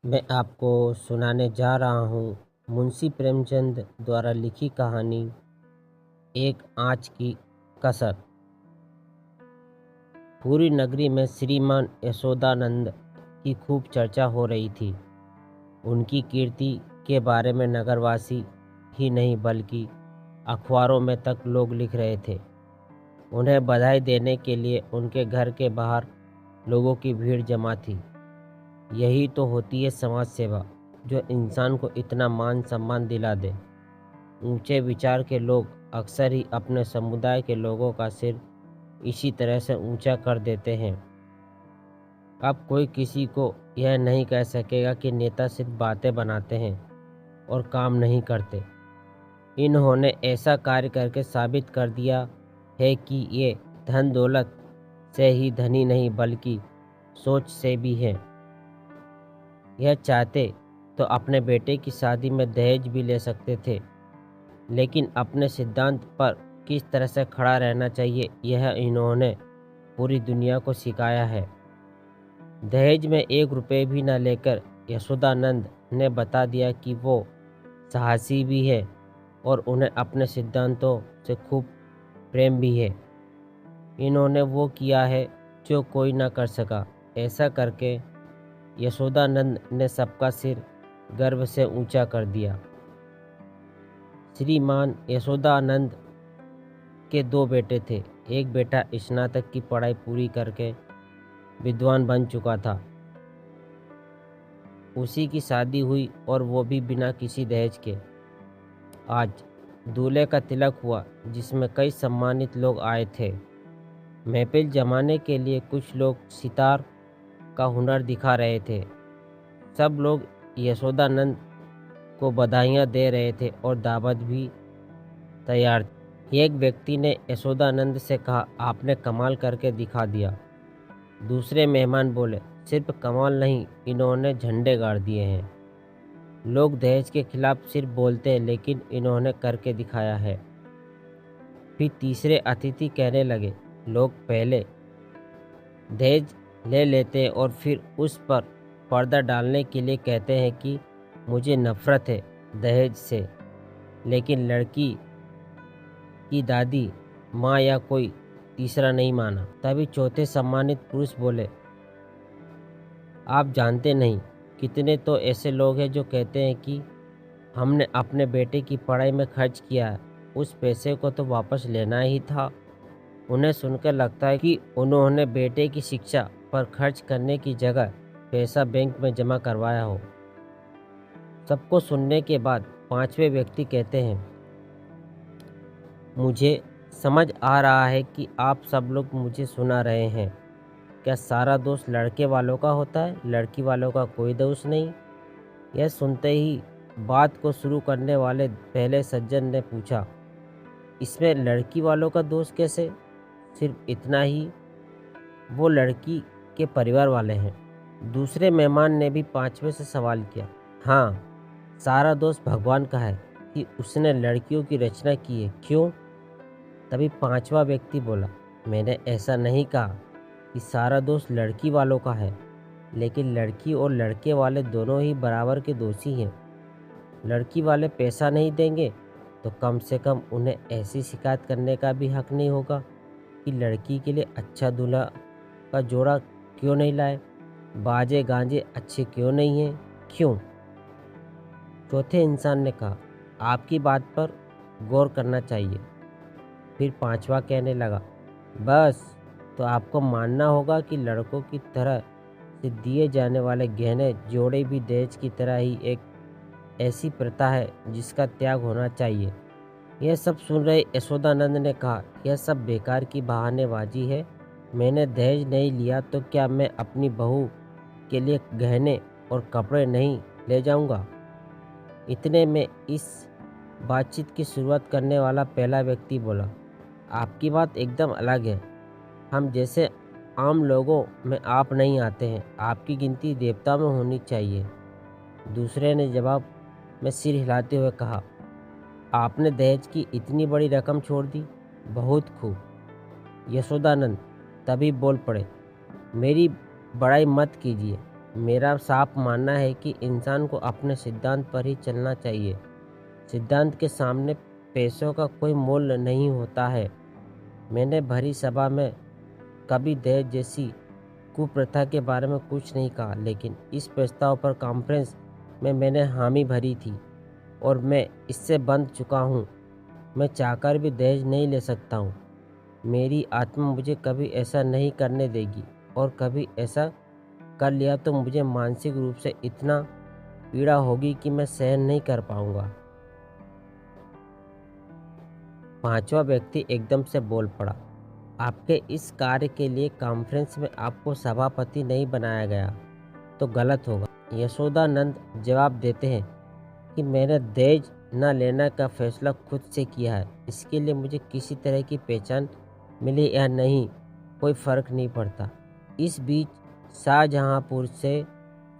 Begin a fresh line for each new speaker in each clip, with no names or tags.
मैं आपको सुनाने जा रहा हूँ मुंशी प्रेमचंद द्वारा लिखी कहानी एक आँच की कसर। पूरी नगरी में श्रीमान यशोदानंद की खूब चर्चा हो रही थी। उनकी कीर्ति के बारे में नगरवासी ही नहीं बल्कि अखबारों में तक लोग लिख रहे थे। उन्हें बधाई देने के लिए उनके घर के बाहर लोगों की भीड़ जमा थी। यही तो होती है समाज सेवा, जो इंसान को इतना मान सम्मान दिला दे। ऊंचे विचार के लोग अक्सर ही अपने समुदाय के लोगों का सिर इसी तरह से ऊंचा कर देते हैं। अब कोई किसी को यह नहीं कह सकेगा कि नेता सिर्फ बातें बनाते हैं और काम नहीं करते। इन्होंने ऐसा कार्य करके साबित कर दिया है कि ये धन दौलत से ही धनी नहीं बल्कि सोच से भी है। यह चाहते तो अपने बेटे की शादी में दहेज भी ले सकते थे, लेकिन अपने सिद्धांत पर किस तरह से खड़ा रहना चाहिए यह इन्होंने पूरी दुनिया को सिखाया है। दहेज में 1 रुपये भी न लेकर यशोदानंद ने बता दिया कि वो साहसी भी है और उन्हें अपने सिद्धांतों से खूब प्रेम भी है। इन्होंने वो किया है जो कोई ना कर सका। ऐसा करके यशोदानंद ने सबका सिर गर्व से ऊंचा कर दिया। श्रीमान यशोदानंद के 2 बेटे थे। एक बेटा स्नातक की पढ़ाई पूरी करके विद्वान बन चुका था। उसी की शादी हुई और वो भी बिना किसी दहेज के। आज दूल्हे का तिलक हुआ जिसमें कई सम्मानित लोग आए थे। महफिल जमाने के लिए कुछ लोग सितार का हुनर दिखा रहे थे। सब लोग यशोदानंद को बधाइयाँ दे रहे थे और दावत भी तैयार थी। एक व्यक्ति ने यशोदानंद से कहा, आपने कमाल करके दिखा दिया। दूसरे मेहमान बोले, सिर्फ कमाल नहीं, इन्होंने झंडे गाड़ दिए हैं। लोग दहेज के खिलाफ सिर्फ बोलते हैं, लेकिन इन्होंने करके दिखाया है। फिर तीसरे अतिथि कहने लगे, लोग पहले दहेज ले लेते हैं और फिर उस पर पर्दा डालने के लिए कहते हैं कि मुझे नफरत है दहेज से, लेकिन लड़की की दादी, माँ या कोई तीसरा नहीं माना। तभी चौथे सम्मानित पुरुष बोले, आप जानते नहीं, कितने तो ऐसे लोग हैं जो कहते हैं कि हमने अपने बेटे की पढ़ाई में खर्च किया है, उस पैसे को तो वापस लेना ही था। उन्हें सुनकर लगता है कि उन्होंने बेटे की शिक्षा पर खर्च करने की जगह पैसा बैंक में जमा करवाया हो। सबको सुनने के बाद 5वें व्यक्ति कहते हैं, मुझे समझ आ रहा है कि आप सब लोग मुझे सुना रहे हैं। क्या सारा दोष लड़के वालों का होता है, लड़की वालों का कोई दोष नहीं? यह सुनते ही बात को शुरू करने वाले पहले सज्जन ने पूछा, इसमें लड़की वालों का दोष कैसे? सिर्फ इतना ही, वो लड़की के परिवार वाले हैं। दूसरे मेहमान ने भी 5वें से सवाल किया, हाँ, सारा दोष भगवान का है कि उसने लड़कियों की रचना की है। क्यों? तभी 5वां व्यक्ति बोला, मैंने ऐसा नहीं कहा कि सारा दोष लड़की वालों का है, लेकिन लड़की और लड़के वाले दोनों ही बराबर के दोषी हैं। लड़की वाले पैसा नहीं देंगे तो कम से कम उन्हें ऐसी शिकायत करने का भी हक नहीं होगा कि लड़की के लिए अच्छा दूल्हा का जोड़ा क्यों नहीं लाए, बाजे गांजे अच्छे क्यों नहीं हैं, क्यों? चौथे इंसान ने कहा, आपकी बात पर गौर करना चाहिए। फिर 5वां कहने लगा, बस तो आपको मानना होगा कि लड़कों की तरह से दिए जाने वाले गहने जोड़े भी दहेज की तरह ही एक ऐसी प्रथा है जिसका त्याग होना चाहिए। यह सब सुन रहे यशोदानंद ने कहा, यह सब बेकार की बहानेबाजी है। मैंने दहेज नहीं लिया तो क्या मैं अपनी बहू के लिए गहने और कपड़े नहीं ले जाऊंगा? इतने में इस बातचीत की शुरुआत करने वाला पहला व्यक्ति बोला, आपकी बात एकदम अलग है। हम जैसे आम लोगों में आप नहीं आते हैं, आपकी गिनती देवता में होनी चाहिए। दूसरे ने जवाब में सिर हिलाते हुए कहा, आपने दहेज की इतनी बड़ी रकम छोड़ दी, बहुत खूब। यशोदानंद तभी बोल पड़े, मेरी बड़ाई मत कीजिए, मेरा साफ मानना है कि इंसान को अपने सिद्धांत पर ही चलना चाहिए। सिद्धांत के सामने पैसों का कोई मोल नहीं होता है। मैंने भरी सभा में कभी दहेज जैसी कुप्रथा के बारे में कुछ नहीं कहा, लेकिन इस प्रस्ताव पर कॉन्फ्रेंस में मैंने हामी भरी थी और मैं इससे बंध चुका हूँ। मैं चाहकर भी दहेज नहीं ले सकता हूँ। मेरी आत्मा मुझे कभी ऐसा नहीं करने देगी, और कभी ऐसा कर लिया तो मुझे मानसिक रूप से इतना पीड़ा होगी कि मैं सहन नहीं कर पाऊंगा। पांचवा व्यक्ति एकदम से बोल पड़ा, आपके इस कार्य के लिए कॉन्फ्रेंस में आपको सभापति नहीं बनाया गया तो गलत होगा। यशोदानंद जवाब देते हैं कि मैंने दहेज न लेने का फैसला खुद से किया है। इसके लिए मुझे किसी तरह की पहचान मिले या नहीं, कोई फर्क नहीं पड़ता। इस बीच शाहजहांपुर से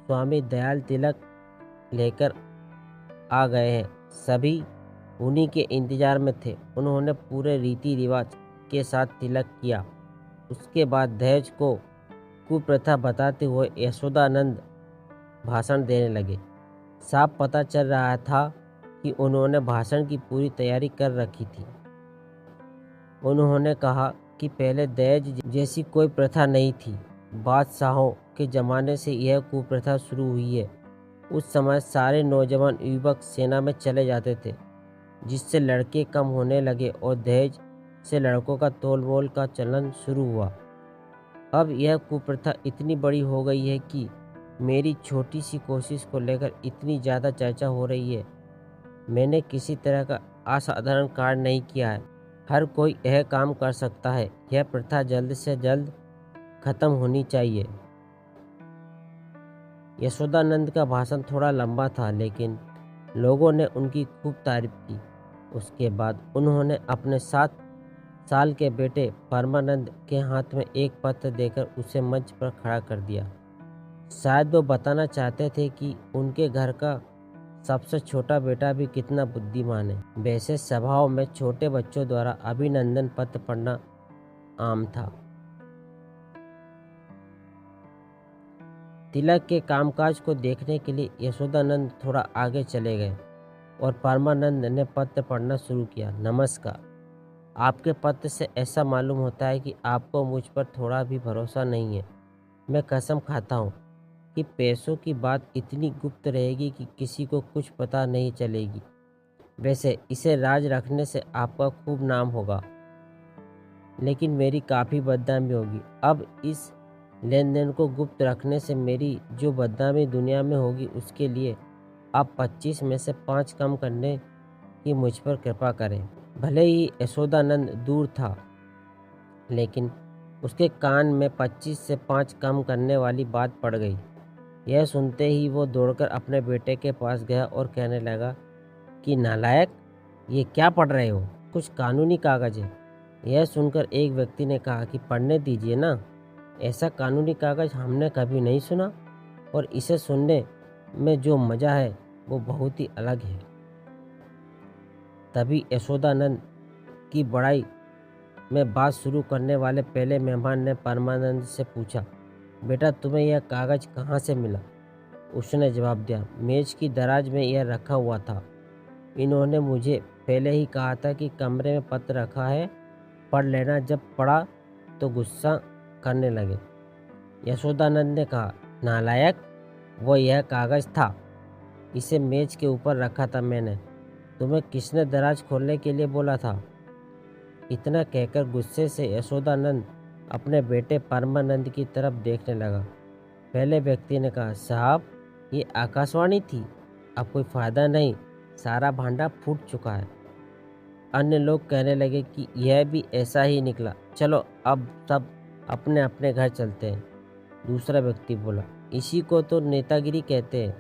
स्वामी दयाल तिलक लेकर आ गए हैं। सभी उन्हीं के इंतजार में थे। उन्होंने पूरे रीति रिवाज के साथ तिलक किया। उसके बाद दहेज को कुप्रथा बताते हुए यशोदानंद भाषण देने लगे। साफ पता चल रहा था कि उन्होंने भाषण की पूरी तैयारी कर रखी थी। उन्होंने कहा कि पहले दहेज जैसी कोई प्रथा नहीं थी। बादशाहों के ज़माने से यह कुप्रथा शुरू हुई है। उस समय सारे नौजवान युवक सेना में चले जाते थे, जिससे लड़के कम होने लगे और दहेज से लड़कों का तोल-मोल का चलन शुरू हुआ। अब यह कुप्रथा इतनी बड़ी हो गई है कि मेरी छोटी सी कोशिश को लेकर इतनी ज़्यादा चर्चा हो रही है। मैंने किसी तरह का असाधारण कार्य नहीं किया है। हर कोई यह काम कर सकता है। यह प्रथा जल्द से जल्द खत्म होनी चाहिए। यशोदानंद का भाषण थोड़ा लंबा था, लेकिन लोगों ने उनकी खूब तारीफ की। उसके बाद उन्होंने अपने 7 साल के बेटे परमानंद के हाथ में एक पत्र देकर उसे मंच पर खड़ा कर दिया। शायद वो बताना चाहते थे कि उनके घर का सबसे छोटा बेटा भी कितना बुद्धिमान है। वैसे सभाओं में छोटे बच्चों द्वारा अभिनंदन पत्र पढ़ना आम था। तिलक के कामकाज को देखने के लिए यशोदानंद थोड़ा आगे चले गए और परमानंद ने पत्र पढ़ना शुरू किया। नमस्कार। आपके पत्र से ऐसा मालूम होता है कि आपको मुझ पर थोड़ा भी भरोसा नहीं है। मैं कसम खाता हूँ कि पैसों की बात इतनी गुप्त रहेगी कि किसी को कुछ पता नहीं चलेगी। वैसे इसे राज रखने से आपका खूब नाम होगा, लेकिन मेरी काफ़ी बदनामी होगी। अब इस लेन देन को गुप्त रखने से मेरी जो बदनामी दुनिया में होगी, उसके लिए आप 25 में से 5 कम करने की मुझ पर कृपा करें। भले ही यशोदानंद दूर था, लेकिन उसके कान में 25 से 5 कम करने वाली बात पड़ गई। यह सुनते ही वो दौड़कर अपने बेटे के पास गया और कहने लगा कि नालायक, ये क्या पढ़ रहे हो? कुछ कानूनी कागज है। यह सुनकर एक व्यक्ति ने कहा कि पढ़ने दीजिए ना, ऐसा कानूनी कागज हमने कभी नहीं सुना, और इसे सुनने में जो मज़ा है वो बहुत ही अलग है। तभी यशोदानंद की बड़ाई में बात शुरू करने वाले पहले मेहमान ने परमानंद से पूछा, बेटा तुम्हें यह कागज कहाँ से मिला? उसने जवाब दिया, मेज की दराज में यह रखा हुआ था। इन्होंने मुझे पहले ही कहा था कि कमरे में पत्र रखा है, पढ़ लेना। जब पढ़ा तो गुस्सा करने लगे। यशोदानंद ने कहा, नालायक, वो यह कागज था, इसे मेज के ऊपर रखा था मैंने। तुम्हें किसने दराज खोलने के लिए बोला था? इतना कहकर गुस्से से यशोदानंद अपने बेटे परमानंद की तरफ देखने लगा। पहले व्यक्ति ने कहा, साहब, ये आकाशवाणी थी, अब कोई फ़ायदा नहीं, सारा भांडा फूट चुका है। अन्य लोग कहने लगे कि यह भी ऐसा ही निकला, चलो अब सब अपने अपने घर चलते हैं। दूसरा व्यक्ति बोला, इसी को तो नेतागिरी कहते हैं,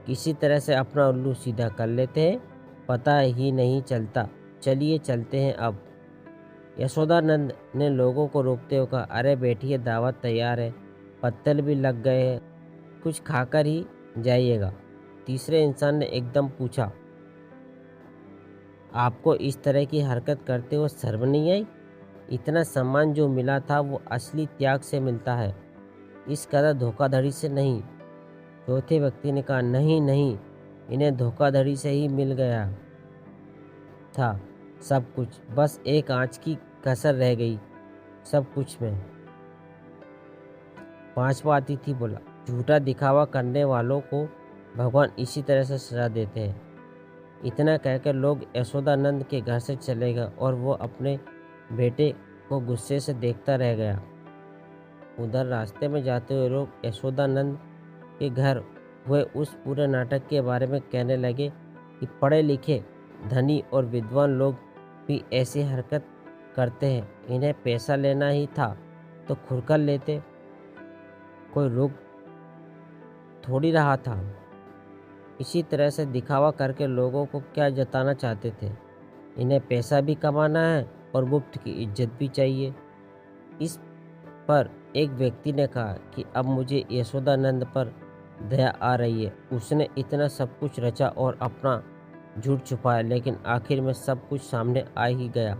किसी तरह से अपना उल्लू सीधा कर लेते हैं, पता ही नहीं चलता, चलिए चलते हैं अब। यशोदानंद ने लोगों को रोकते हुए कहा, अरे बैठिए, दावत तैयार है, पत्तल भी लग गए हैं, कुछ खाकर ही जाइएगा। तीसरे इंसान ने एकदम पूछा, आपको इस तरह की हरकत करते हुए शर्म नहीं आई? इतना सम्मान जो मिला था वो असली त्याग से मिलता है, इस कदर धोखाधड़ी से नहीं। चौथे व्यक्ति ने कहा, नहीं नहीं, इन्हें धोखाधड़ी से ही मिल गया था सब कुछ, बस एक आंच की कसर रह गई सब कुछ में। पांचवा अतिथि बोला, झूठा दिखावा करने वालों को भगवान इसी तरह से सजा देते हैं। इतना कहकर लोग यशोदानंद के घर से चले गए और वो अपने बेटे को गुस्से से देखता रह गया। उधर रास्ते में जाते हुए लोग यशोदानंद के घर हुए उस पूरे नाटक के बारे में कहने लगे कि पढ़े लिखे धनी और विद्वान लोग भी ऐसी हरकत करते हैं, इन्हें पैसा लेना ही था तो खुरकर लेते, कोई रोक थोड़ी रहा था। इसी तरह से दिखावा करके लोगों को क्या जताना चाहते थे, इन्हें पैसा भी कमाना है और मुफ्त की इज्जत भी चाहिए। इस पर एक व्यक्ति ने कहा कि अब मुझे यशोदानंद पर दया आ रही है। उसने इतना सब कुछ रचा और अपना झूठ छुपाया, लेकिन आखिर में सब कुछ सामने आ ही गया।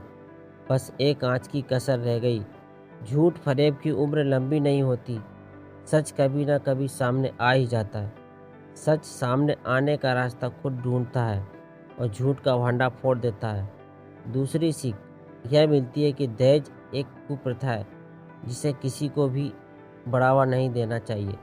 बस एक आंच की कसर रह गई। झूठ फरेब की उम्र लंबी नहीं होती, सच कभी ना कभी सामने आ ही जाता है। सच सामने आने का रास्ता खुद ढूंढता है और झूठ का भांडा फोड़ देता है। दूसरी सीख यह मिलती है कि दहेज एक कुप्रथा है जिसे किसी को भी बढ़ावा नहीं देना चाहिए।